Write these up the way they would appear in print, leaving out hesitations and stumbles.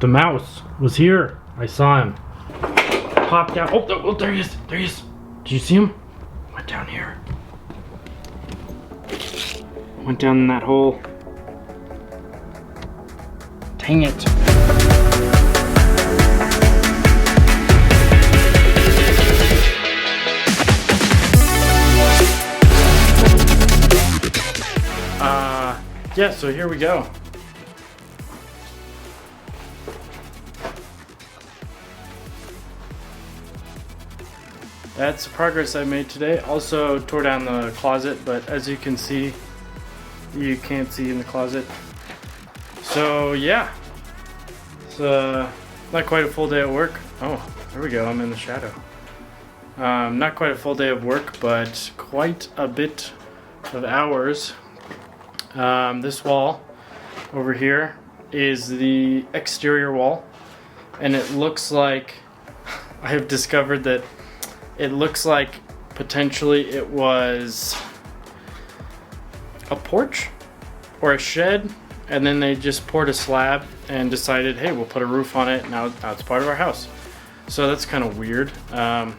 The mouse was here. I saw him. Popped out. Oh, there he is. There he is. Did you see him? Went down here. Went down in that hole. Dang it. Yeah, so here we go. That's the progress I made today. Also tore down the closet, but as you can see, you can't see in the closet. So yeah, it's not quite a full day at work. Oh, there we go, I'm in the shadow. Not quite a full day of work, but quite a bit of hours. This wall over here is the exterior wall, and it looks like, I have discovered that it looks like potentially it was a porch or a shed, and then they just poured a slab and decided, hey, we'll put a roof on it. Now it's part of our house. So that's kind of weird. Don't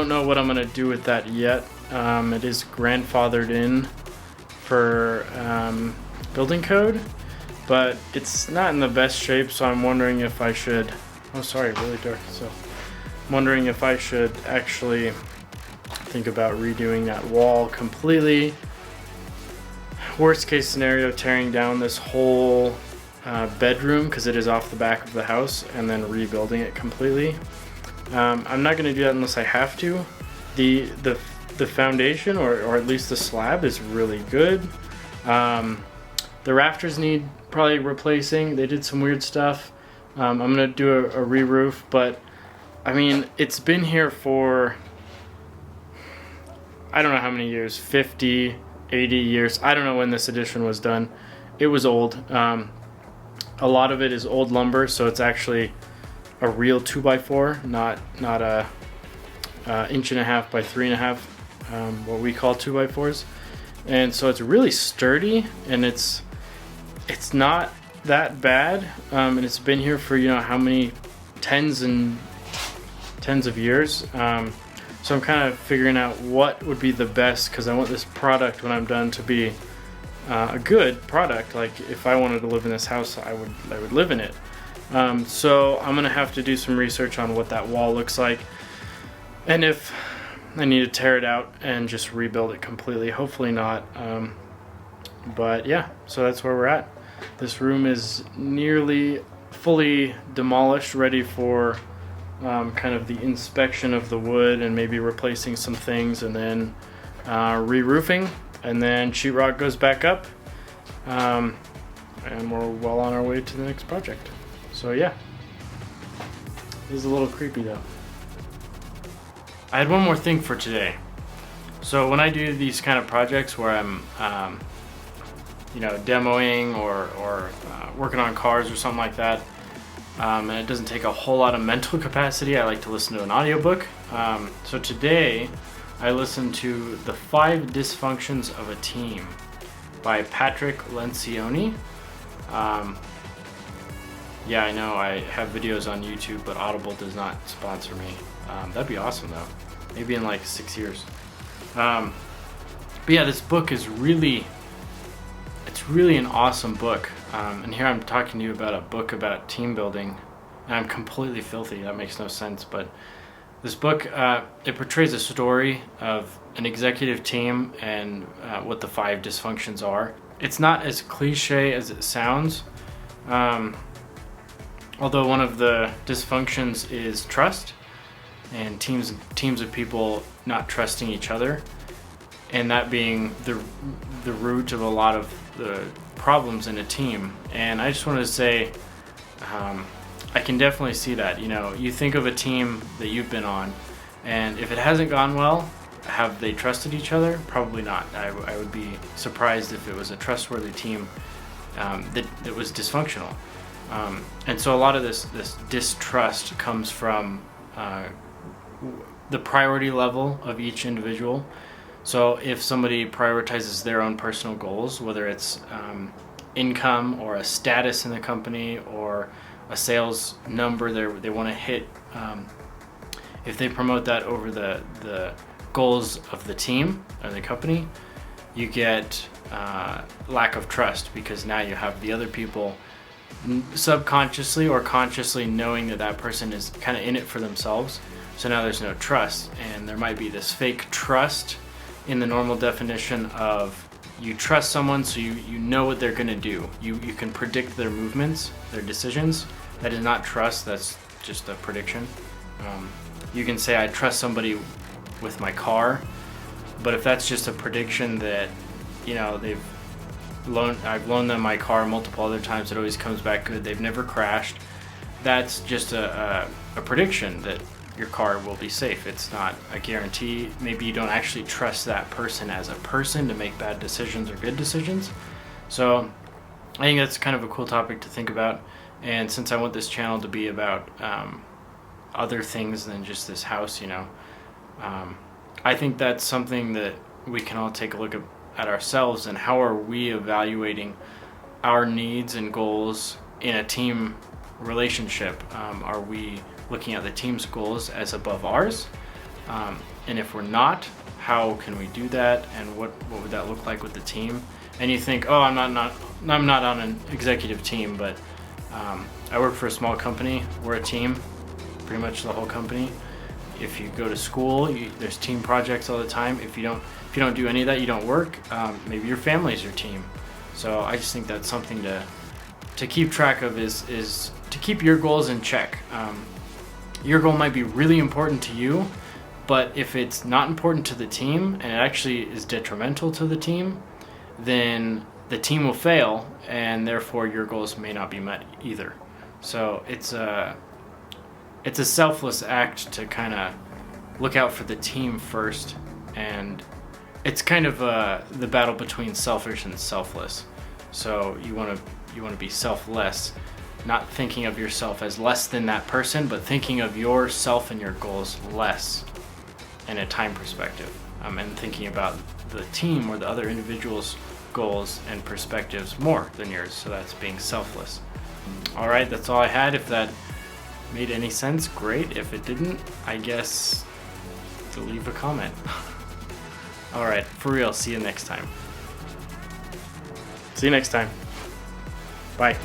know what I'm gonna do with that yet. It is grandfathered in for building code, but it's not in the best shape, so I'm wondering if I should, oh sorry, really dark, so I'm wondering if I should actually think about redoing that wall completely. Worst case scenario, tearing down this whole bedroom, because it is off the back of the house, and then rebuilding it completely. I'm not going to do that unless I have to. The foundation, or at least the slab, is really good. The rafters need probably replacing. They did some weird stuff. I'm going to do a re-roof, but I mean, it's been here for, I don't know how many years, 50, 80 years. I don't know when this addition was done. It was old. A lot of it is old lumber, so it's actually a real 2x4, not a 1.5 inches by 3.5, what we call 2x4s. And so it's really sturdy, and it's not that bad, and it's been here for, you know, how many tens of years. So I'm kind of figuring out what would be the best, because I want this product when I'm done to be a good product. Like if I wanted to live in this house, I would live in it. So I'm gonna have to do some research on what that wall looks like, and if I need to tear it out and just rebuild it completely. Hopefully not. But yeah, so that's where we're at. This room is nearly fully demolished, ready for kind of the inspection of the wood and maybe replacing some things, and then re-roofing, and then sheetrock goes back up, and we're well on our way to the next project. So yeah, this is a little creepy though. I had one more thing for today. So when I do these kind of projects where I'm you know, demoing or working on cars or something like that, and it doesn't take a whole lot of mental capacity, I like to listen to an audiobook. So today I listened to The Five Dysfunctions of a Team by Patrick Lencioni. Yeah, I know I have videos on YouTube, but Audible does not sponsor me. That'd be awesome though, maybe in like 6 years. But yeah, this book is really an awesome book. And here I'm talking to you about a book about team building, and I'm completely filthy. That makes no sense. But this book, it portrays a story of an executive team and what the 5 dysfunctions are. It's not as cliche as it sounds. Although one of the dysfunctions is trust, and teams of people not trusting each other, and that being the root of a lot of the problems in a team. And I just wanted to say, I can definitely see that. You know, you think of a team that you've been on, and if it hasn't gone well, have they trusted each other? Probably not. I would be surprised if it was a trustworthy team that was dysfunctional. And so a lot of this distrust comes from the priority level of each individual. So if somebody prioritizes their own personal goals, whether it's income or a status in the company or a sales number they want to hit, if they promote that over the goals of the team or the company, you get lack of trust, because now you have the other people subconsciously or consciously knowing that that person is kind of in it for themselves. So now there's no trust, and there might be this fake trust in the normal definition of you trust someone so you know what they're going to do. You can predict their movements, their decisions. That is not trust, that's just a prediction. You can say I trust somebody with my car, but if that's just a prediction that, you know, I've loaned them my car multiple other times, it always comes back good, they've never crashed, that's just a prediction that your car will be safe. It's not a guarantee. Maybe you don't actually trust that person as a person to make bad decisions or good decisions. So I think that's kind of a cool topic to think about. And since I want this channel to be about other things than just this house, you know, I think that's something that we can all take a look at ourselves, and how are we evaluating our needs and goals in a team relationship. Are we looking at the team's goals as above ours? And if we're not, how can we do that, and what would that look like with the team? And you think, oh, I'm not on an executive team, but I work for a small company. We're a team, pretty much the whole company. If you go to school, there's team projects all the time. If you don't do any of that, you don't work. Maybe your family's your team. So I just think that's something to keep track of, is to keep your goals in check. Your goal might be really important to you, but if it's not important to the team and it actually is detrimental to the team, then the team will fail, and therefore your goals may not be met either. So it's a selfless act to kind of look out for the team first, and it's kind of the battle between selfish and selfless. So you want to be selfless, not thinking of yourself as less than that person, but thinking of yourself and your goals less in a time perspective, and thinking about the team or the other individuals' goals and perspectives more than yours. So that's being selfless. All right, that's all I had. If that made any sense, great. If it didn't, I guess to leave a comment. All right, for real, see you next time. See you next time. Bye.